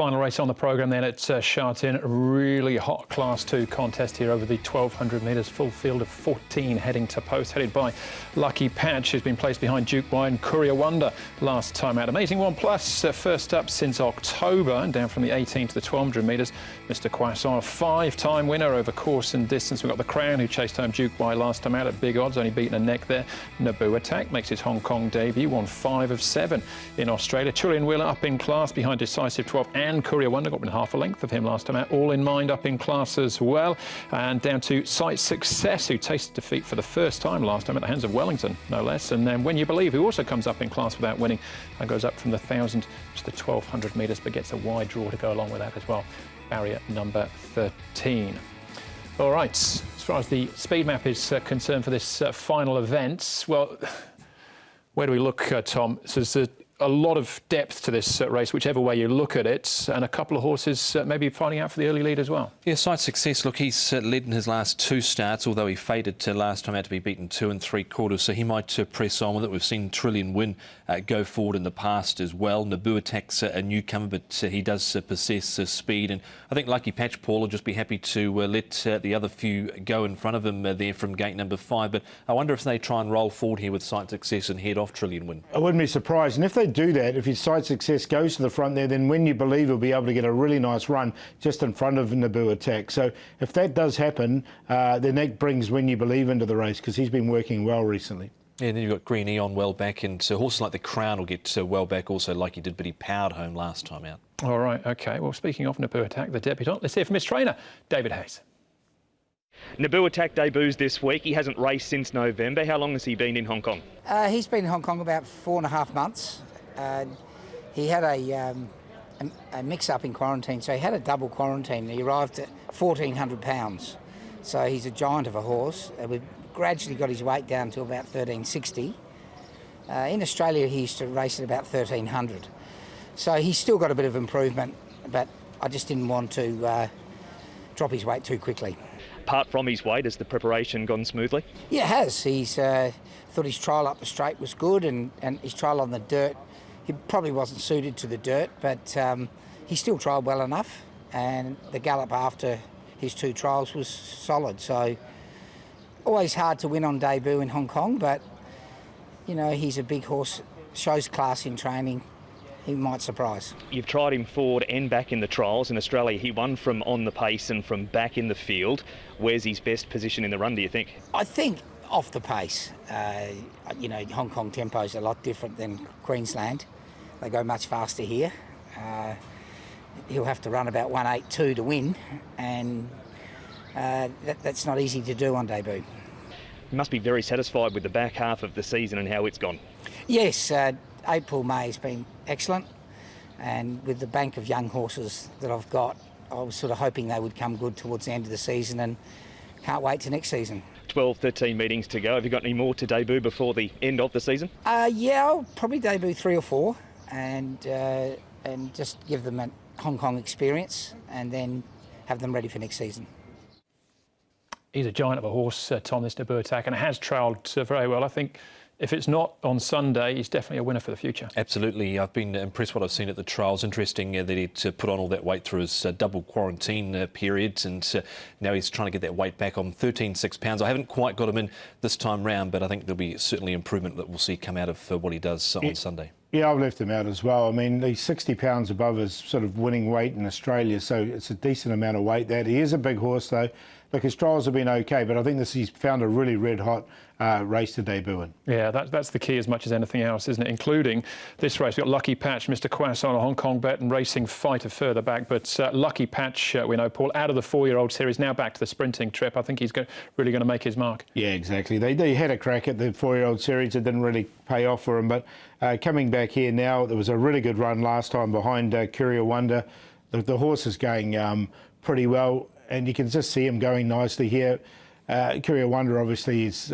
Final race on the programme then at Sha Tin. Really hot Class 2 contest here over the 1200 metres. Full field of 14 heading to post, headed by Lucky Patch, who's been placed behind Duke Wide and Courier Wonder last time out. Amazing One Plus, first up since October, and down from the 18 to the 1200 metres. Mr. Croissant, a five-time winner over course and distance. We've got the Crown, who chased home Duke Wide last time out at big odds, only beaten a neck there. Naboo Attack makes his Hong Kong debut, won 5 of 7 in Australia. Trillion Wheeler up in class behind Decisive 12 and Courier Wonder, got within half a length of him last time out. All in Mind up in class as well, and down to Sight Success, who tasted defeat for the first time last time at the hands of Wellington, no less. And then When You Believe, who also comes up in class without winning, and goes up from the 1000 to the 1200 metres, but gets a wide draw to go along with that as well. Barrier number 13. All right, as far as the speed map is concerned for this final event, well, where do we look, Tom? So there's a lot of depth to this race, whichever way you look at it, and a couple of horses maybe fighting out for the early lead as well. Yeah, Sight Success, look, he's led in his last 2 starts, although he faded last time out to be beaten 2 3/4, so he might press on with it. We've seen Trillion Win go forward in the past as well. Naboo Attack's a newcomer, but he does possess speed, and I think Lucky Patch, Paul, will just be happy to let the other few go in front of him there from gate number 5, but I wonder if they try and roll forward here with Sight Success and head off Trillion Win. I wouldn't be surprised, and if they do that, if his Sight Success goes to the front there, then When You Believe he'll be able to get a really nice run just in front of Naboo Attack. So if that does happen, then that brings When You Believe into the race, because he's been working well recently. Yeah, and then you've got Green Eon well back, and horses like the Crown will get well back also like he did, but he powered home last time out. All right, OK. Well, speaking of Naboo Attack, the debutant, let's hear from his trainer, David Hayes. Naboo Attack debuts this week. He hasn't raced since November. How long has he been in Hong Kong? He's been in Hong Kong about 4.5 months. He had a mix-up in quarantine, so he had a double quarantine. He arrived at 1,400 pounds, so he's a giant of a horse. We've gradually got his weight down to about 1,360. In Australia, he used to race at about 1,300. So he's still got a bit of improvement, but I just didn't want to drop his weight too quickly. Apart from his weight, has the preparation gone smoothly? Yeah, it has. He's thought his trial up the straight was good, and his trial on the dirt, he probably wasn't suited to the dirt, but he still trialled well enough, and the gallop after his 2 trials was solid. So always hard to win on debut in Hong Kong, but you know, he's a big horse, shows class in training. He might surprise. You've tried him forward and back in the trials. In Australia, he won from on the pace and from back in the field. Where's his best position in the run, do you think? I think off the pace. You know, Hong Kong tempo is a lot different than Queensland. They go much faster here. He'll have to run about 1.82 to win, and that's not easy to do on debut. You must be very satisfied with the back half of the season and how it's gone. Yes, April, May has been excellent, and with the bank of young horses that I've got, I was sort of hoping they would come good towards the end of the season, and can't wait to next season. 12, 13 meetings to go. Have you got any more to debut before the end of the season? Yeah, I'll probably debut 3 or 4 and just give them a Hong Kong experience and then have them ready for next season. He's a giant of a horse, Tom, this Naboo Attack, and it has trialled very well. I think if it's not on Sunday, he's definitely a winner for the future. Absolutely. I've been impressed what I've seen at the trials. Interesting that he'd put on all that weight through his double quarantine periods, and now he's trying to get that weight back on 13.6 pounds. I haven't quite got him in this time round, but I think there'll be certainly improvement that we'll see come out of what he does on Sunday. Yeah, I've left him out as well. I mean, he's 60 pounds above his sort of winning weight in Australia, so it's a decent amount of weight that. He is a big horse, though. Look, his trials have been OK, but I think he's found a really red-hot race to debut in. Yeah, that's the key as much as anything else, isn't it? Including this race. We've got Lucky Patch, Mr. Croissant, a Hong Kong bet, and Racing Fighter further back. But Lucky Patch, we know, Paul, out of the 4-year-old series, now back to the sprinting trip. I think he's really going to make his mark. Yeah, exactly. They had a crack at the 4-year-old series. It didn't really pay off for him. But coming back here now, there was a really good run last time behind Courier Wonder. The horse is going pretty well, and you can just see him going nicely here. Courier Wonder obviously is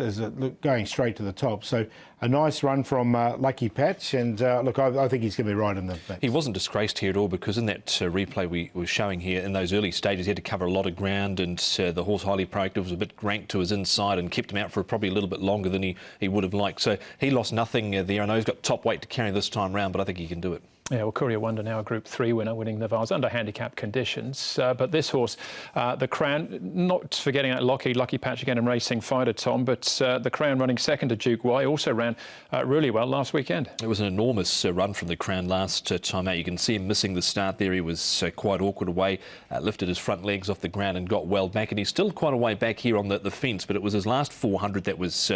going straight to the top, so a nice run from Lucky Patch, and look, I think he's going to be right in the mix. He wasn't disgraced here at all, because in that replay we were showing here, in those early stages he had to cover a lot of ground, and the horse Highly Proactive was a bit ranked to his inside and kept him out for probably a little bit longer than he would have liked. So he lost nothing there. I know he's got top weight to carry this time round, but I think he can do it. Yeah, well, Courier Wonder now a Group 3 winner, winning the Vase under handicap conditions. But this horse, the Crown, not forgetting that Lucky Patch again in racing fighter, Tom, but the Crown running second to Duke Y also ran really well last weekend. It was an enormous run from the Crown last time out. You can see him missing the start there. He was quite awkward away, lifted his front legs off the ground and got well back. And he's still quite a way back here on the fence, but it was his last 400 that was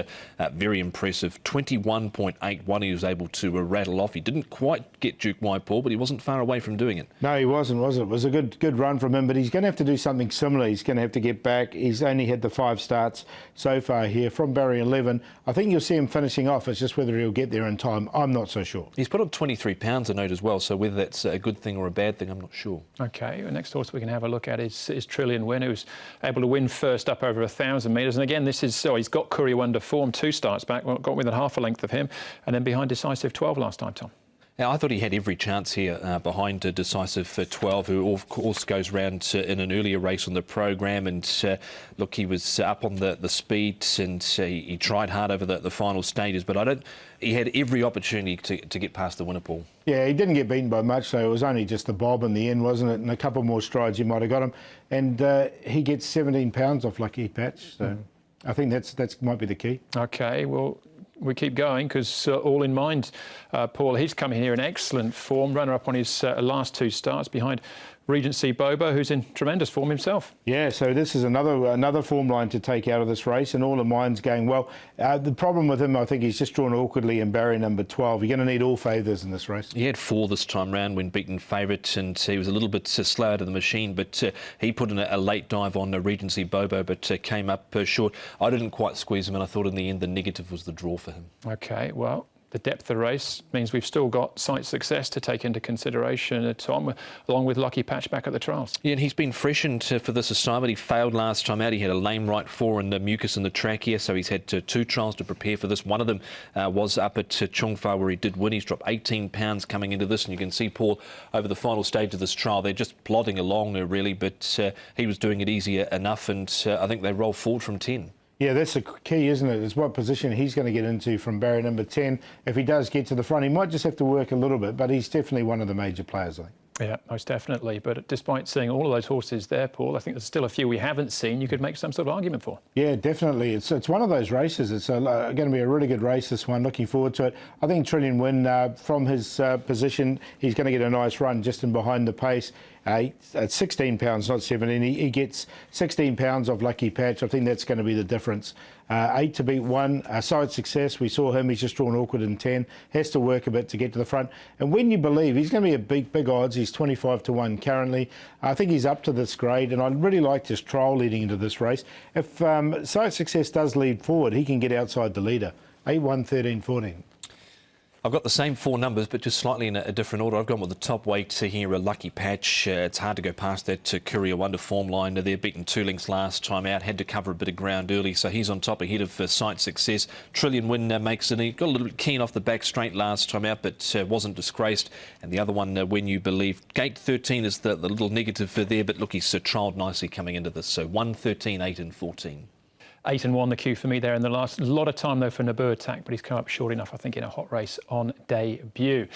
very impressive. 21.81 he was able to rattle off. He didn't quite get Duke Y, Paul, but he wasn't far away from doing it. No, he wasn't, was it? It was a good run from him, but he's going to have to do something similar. He's going to have to get back. He's only had the 5 starts so far here from barrier 11. I think you'll see him finishing off. It's just whether he'll get there in time. I'm not so sure. He's put on 23 pounds a note as well, so whether that's a good thing or a bad thing, I'm not sure. OK, the next horse we can have a look at is Trillion Win, who's able to win first up over 1,000 metres. And again, this is, he's got Courier Wonder form, 2 starts back, got within half a length of him, and then behind Decisive 12 last time, Tom. Now, I thought he had every chance here behind Decisive 12, who of course goes round in an earlier race on the program. And look, he was up on the speed, and he tried hard over the final stages, but he had every opportunity to get past the winner, Paul. Yeah, he didn't get beaten by much, so it was only just the bob in the end, wasn't it? And a couple more strides you might have got him. And he gets 17 pounds off Lucky Patch, so I think that's might be the key. OK, well, we keep going because All in Mind, Paul, he's coming here in excellent form, runner-up on his last 2 starts behind Regency Bobo, who's in tremendous form himself. Yeah, so this is another form line to take out of this race, and All in Mind's going well. The problem with him, I think, he's just drawn awkwardly in barrier number 12. You're going to need all favours in this race. He had 4 this time round when beaten favourite, and he was a little bit slow out of the machine, but he put in a late dive on Regency Bobo, but came up short. I didn't quite squeeze him, and I thought in the end the negative was the draw for him. OK, well, the depth of the race means we've still got Sight Success to take into consideration, Tom, along with Lucky Patch back at the trials. Yeah, and he's been freshened for this assignment. He failed last time out. He had a lame right 4 and the mucus in the track here, so he's had 2 trials to prepare for this. One of them was up at Chungfa, where he did win. He's dropped 18 pounds coming into this, and you can see, Paul, over the final stage of this trial, they're just plodding along there, really, but he was doing it easier enough, and I think they roll forward from 10. Yeah, that's the key, isn't it? Is what position he's going to get into from barrier number 10. If he does get to the front, he might just have to work a little bit, but he's definitely one of the major players, I think. Yeah, most definitely. But despite seeing all of those horses there, Paul, I think there's still a few we haven't seen you could make some sort of argument for. Yeah, definitely. It's one of those races. It's going to be a really good race, this one. Looking forward to it. I think Trillion Win, from his position, he's going to get a nice run just in behind the pace. At 16 pounds, not 17, he gets 16 pounds of Lucky Patch. I think that's going to be the difference. 8 to beat 1. Sight Success, we saw him. He's just drawn awkward in 10. Has to work a bit to get to the front. And When You Believe, he's going to be a big odds. He's 25 to 1 currently. I think he's up to this grade, and I'd really like his trial leading into this race. If Sight Success does lead forward, he can get outside the leader. 8, 1, 13, 14. I've got the same 4 numbers, but just slightly in a different order. I've gone with the top weight here, a Lucky Patch. It's hard to go past that Courier Wonder form line. They're beaten 2 lengths last time out, had to cover a bit of ground early, so he's on top ahead of Sight Success. Trillion Win makes it. He got a little bit keen off the back straight last time out, but wasn't disgraced. And the other one, When You Believe. Gate 13 is the little negative there, but look, he's trialled nicely coming into this. So 1, 13, 8 and 14. 8 and 1 the cue for me there in the last. A lot of time though for Naboo Attack, but he's come up short enough, I think, in a hot race on debut.